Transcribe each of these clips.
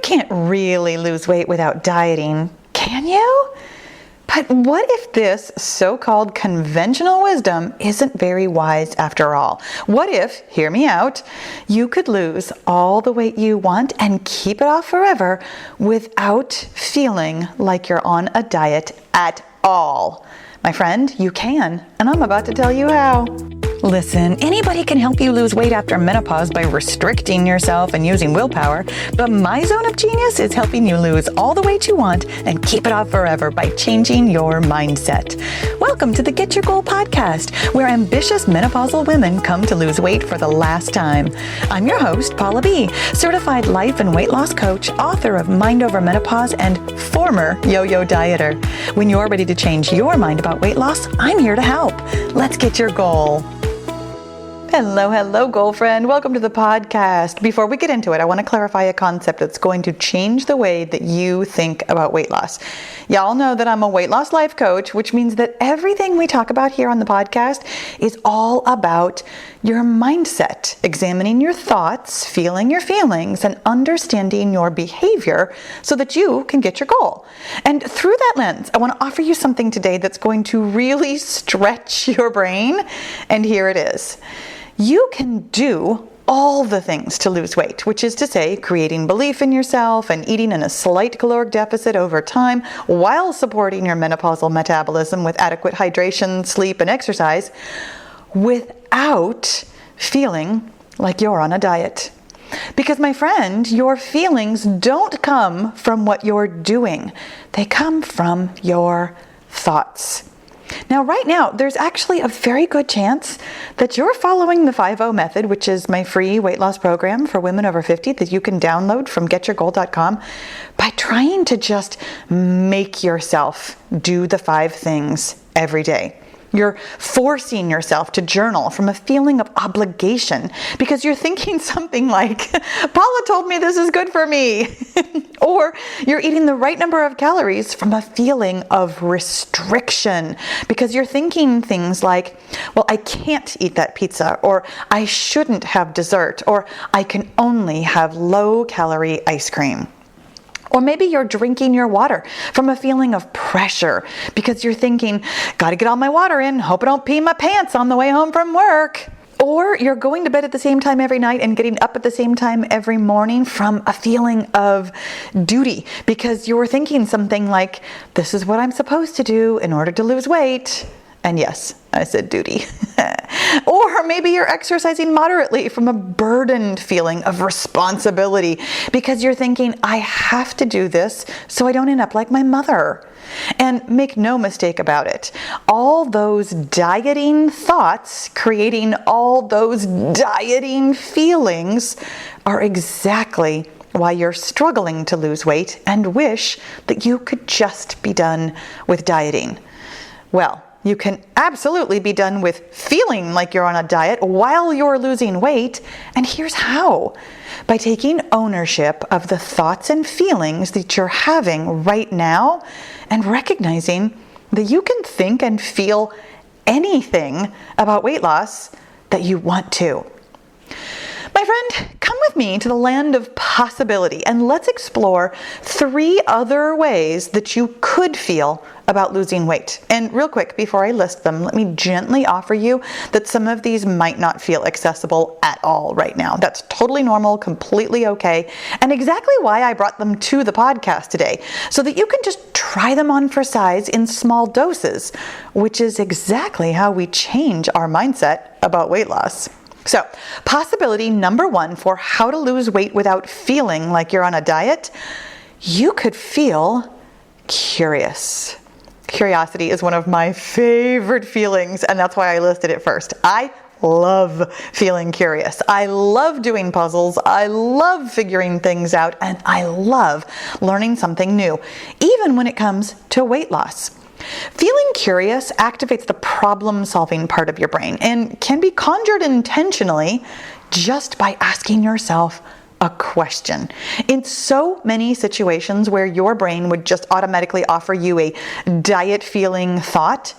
can't really lose weight without dieting, can you? But what if this so-called conventional wisdom isn't very wise after all? What if, hear me out, you could lose all the weight you want and keep it off forever without feeling like you're on a diet at all? My friend, you can, and I'm about to tell you how. Listen, anybody can help you lose weight after menopause by restricting yourself and using willpower, but my zone of genius is helping you lose all the weight you want and keep it off forever by changing your mindset. Welcome to the Get Your Goal podcast, where ambitious menopausal women come to lose weight for the last time. I'm your host, Paula B., certified life and weight loss coach, author of Mind Over Menopause, and former yo-yo dieter. When you're ready to change your mind about weight loss, I'm here to help. Let's get your goal. Hello, goal friend. Welcome to the podcast. Before we get into it, I want to clarify a concept that's going to change the way that you think about weight loss. Y'all know that I'm a weight loss life coach, which means that everything we talk about here on the podcast is all about your mindset, examining your thoughts, feeling your feelings, and understanding your behavior so that you can get your goal. And through that lens, I want to offer you something today that's going to really stretch your brain. And here it is. You can do all the things to lose weight, which is to say, creating belief in yourself and eating in a slight caloric deficit over time while supporting your menopausal metabolism with adequate hydration, sleep, and exercise without feeling like you're on a diet. Because, my friend, your feelings don't come from what you're doing. They come from your thoughts. Now, right now, there's actually a very good chance that you're following the 5-0 method, which is my free weight loss program for women over 50 that you can download from getyourgoal.com, by trying to just make yourself do the 5 things every day. You're forcing yourself to journal from a feeling of obligation because you're thinking something like, Paula told me this is good for me. Or you're eating the right number of calories from a feeling of restriction because you're thinking things like, well, I can't eat that pizza, or I shouldn't have dessert, or I can only have low-calorie ice cream. Or maybe you're drinking your water from a feeling of pressure because you're thinking, gotta get all my water in, hope I don't pee my pants on the way home from work. Or you're going to bed at the same time every night and getting up at the same time every morning from a feeling of duty because you're thinking something like, this is what I'm supposed to do in order to lose weight. And yes, I said duty. Or maybe you're exercising moderately from a burdened feeling of responsibility because you're thinking, I have to do this so I don't end up like my mother. And make no mistake about it, all those dieting thoughts creating all those dieting feelings are exactly why you're struggling to lose weight and wish that you could just be done with dieting. Well, you can absolutely be done with feeling like you're on a diet while you're losing weight, and here's how. By taking ownership of the thoughts and feelings that you're having right now and recognizing that you can think and feel anything about weight loss that you want to. My friend, come with me to the land of possibility and let's explore 3 other ways that you could feel about losing weight. And real quick, before I list them, let me gently offer you that some of these might not feel accessible at all right now. That's totally normal, completely okay, and exactly why I brought them to the podcast today, so that you can just try them on for size in small doses, which is exactly how we change our mindset about weight loss. So, possibility number 1 for how to lose weight without feeling like you're on a diet, you could feel curious. Curiosity is one of my favorite feelings, and that's why I listed it first. I love feeling curious. I love doing puzzles. I love figuring things out, and I love learning something new, even when it comes to weight loss. Feeling curious activates the problem-solving part of your brain and can be conjured intentionally just by asking yourself a question. In so many situations where your brain would just automatically offer you a diet-feeling thought,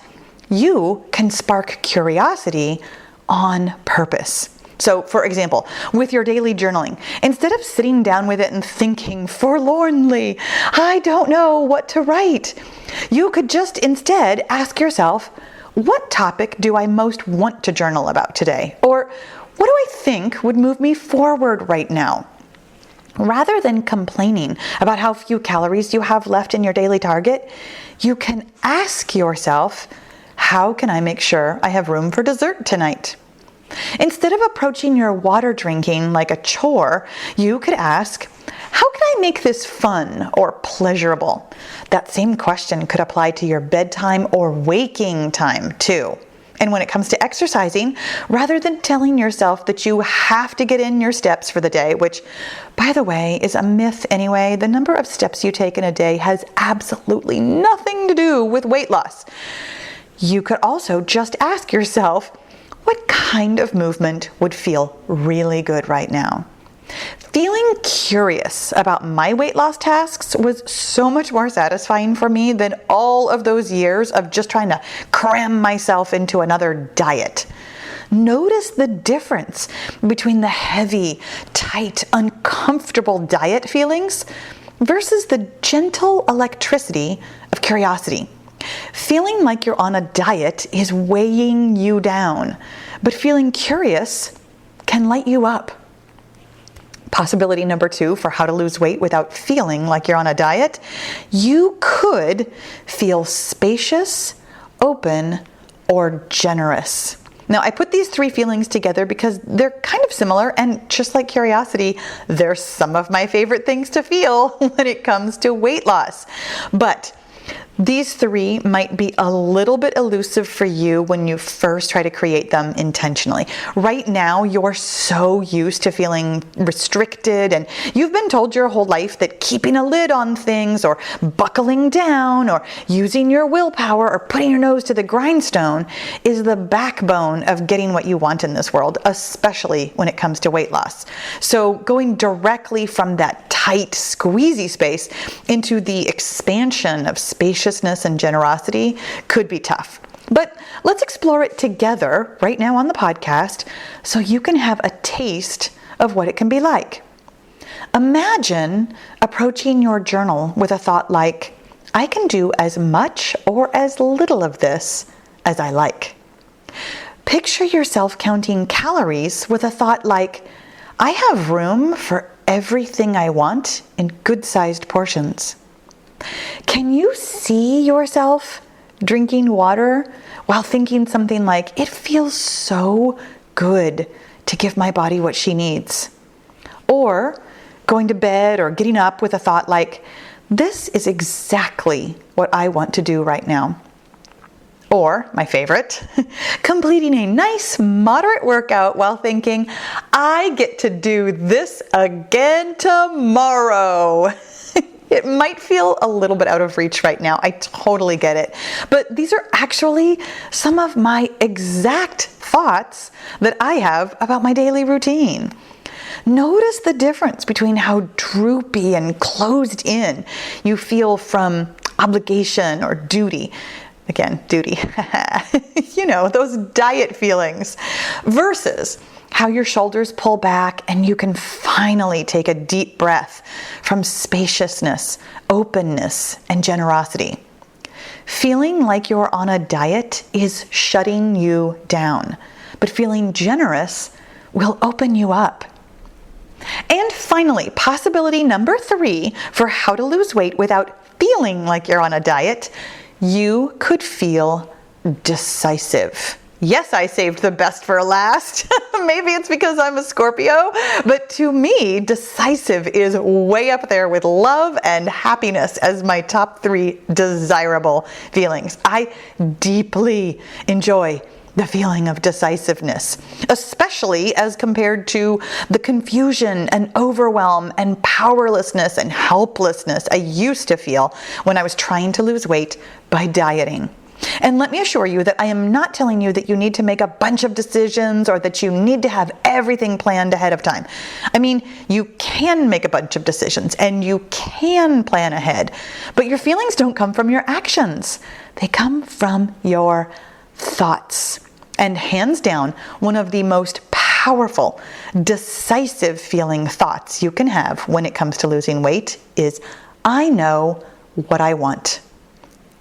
you can spark curiosity on purpose. So, for example, with your daily journaling, instead of sitting down with it and thinking forlornly, I don't know what to write, you could just instead ask yourself, what topic do I most want to journal about today? Or what do I think would move me forward right now? Rather than complaining about how few calories you have left in your daily target, you can ask yourself, how can I make sure I have room for dessert tonight? Instead of approaching your water drinking like a chore, you could ask, how can I make this fun or pleasurable? That same question could apply to your bedtime or waking time too. And when it comes to exercising, rather than telling yourself that you have to get in your steps for the day, which, by the way, is a myth anyway, the number of steps you take in a day has absolutely nothing to do with weight loss. You could also just ask yourself, what kind of movement would feel really good right now? Feeling curious about my weight loss tasks was so much more satisfying for me than all of those years of just trying to cram myself into another diet. Notice the difference between the heavy, tight, uncomfortable diet feelings versus the gentle electricity of curiosity. Feeling like you're on a diet is weighing you down, but feeling curious can light you up. Possibility number 2 for how to lose weight without feeling like you're on a diet, you could feel spacious, open, or generous. Now, I put these 3 feelings together because they're kind of similar, and just like curiosity, they're some of my favorite things to feel when it comes to weight loss. But these 3 might be a little bit elusive for you when you first try to create them intentionally. Right now, you're so used to feeling restricted, and you've been told your whole life that keeping a lid on things, or buckling down, or using your willpower, or putting your nose to the grindstone is the backbone of getting what you want in this world, especially when it comes to weight loss. So going directly from that tight, squeezy space into the expansion of spaciousness and generosity could be tough. But let's explore it together right now on the podcast so you can have a taste of what it can be like. Imagine approaching your journal with a thought like, I can do as much or as little of this as I like. Picture yourself counting calories with a thought like, I have room for everything I want in good-sized portions. Can you see yourself drinking water while thinking something like, it feels so good to give my body what she needs? Or going to bed or getting up with a thought like, this is exactly what I want to do right now. Or, my favorite, completing a nice moderate workout while thinking, I get to do this again tomorrow. It might feel a little bit out of reach right now. I totally get it. But these are actually some of my exact thoughts that I have about my daily routine. Notice the difference between how droopy and closed in you feel from obligation or duty. Again, duty. You know, those diet feelings. Versus how your shoulders pull back and you can finally take a deep breath from spaciousness, openness, and generosity. Feeling like you're on a diet is shutting you down, but feeling generous will open you up. And finally, possibility number 3 for how to lose weight without feeling like you're on a diet, you could feel decisive. Yes, I saved the best for last. Maybe it's because I'm a Scorpio, but to me, decisive is way up there with love and happiness as my top 3 desirable feelings. I deeply enjoy the feeling of decisiveness, especially as compared to the confusion and overwhelm and powerlessness and helplessness I used to feel when I was trying to lose weight by dieting. And let me assure you that I am not telling you that you need to make a bunch of decisions or that you need to have everything planned ahead of time. I mean, you can make a bunch of decisions and you can plan ahead, but your feelings don't come from your actions. They come from your thoughts. And hands down, one of the most powerful powerful, decisive feeling thoughts you can have when it comes to losing weight is, I know what I want.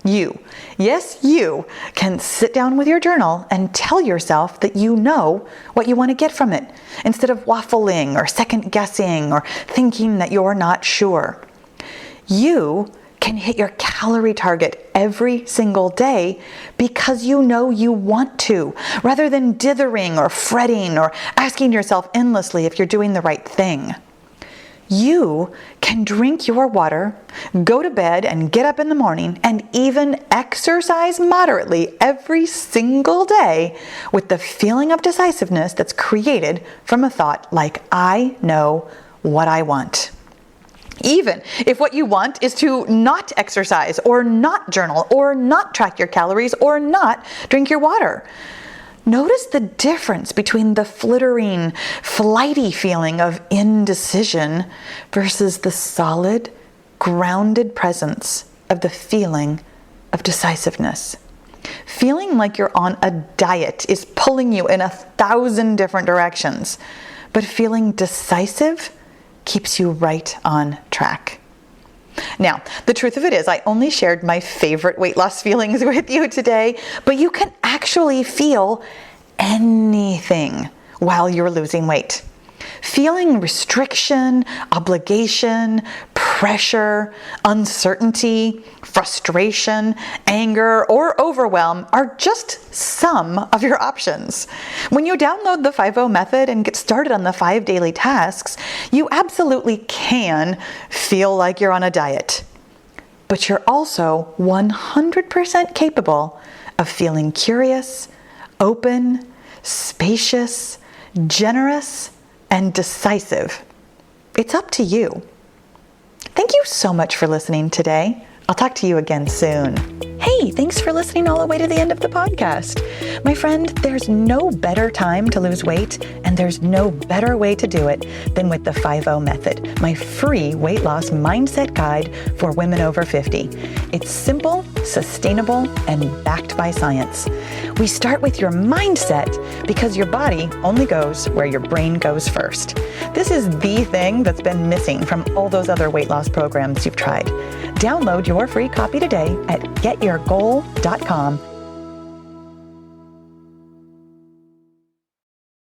You, yes, you can sit down with your journal and tell yourself that you know what you want to get from it, instead of waffling or second guessing or thinking that you're not sure. You can hit your calorie target every single day because you know you want to, rather than dithering or fretting or asking yourself endlessly if you're doing the right thing. You can drink your water, go to bed and get up in the morning, and even exercise moderately every single day with the feeling of decisiveness that's created from a thought like, I know what I want. Even if what you want is to not exercise or not journal or not track your calories or not drink your water. Notice the difference between the flittering, flighty feeling of indecision versus the solid, grounded presence of the feeling of decisiveness. Feeling like you're on a diet is pulling you in 1,000 different directions, but feeling decisive keeps you right on track. Now, the truth of it is, I only shared my favorite weight loss feelings with you today, but you can actually feel anything while you're losing weight. Feeling restriction, obligation, pressure, uncertainty, frustration, anger, or overwhelm are just some of your options. When you download the 5-0 method and get started on the 5 daily tasks, you absolutely can feel like you're on a diet. But you're also 100% capable of feeling curious, open, spacious, generous, and decisive. It's up to you. Thank you so much for listening today. I'll talk to you again soon. Hey, thanks for listening all the way to the end of the podcast. My friend, there's no better time to lose weight, and there's no better way to do it than with the 5-0 method, my free weight loss mindset guide for women over 50. It's simple, sustainable, and backed by science. We start with your mindset because your body only goes where your brain goes first. This is the thing that's been missing from all those other weight loss programs you've tried. Download your free copy today at getyourgoal.com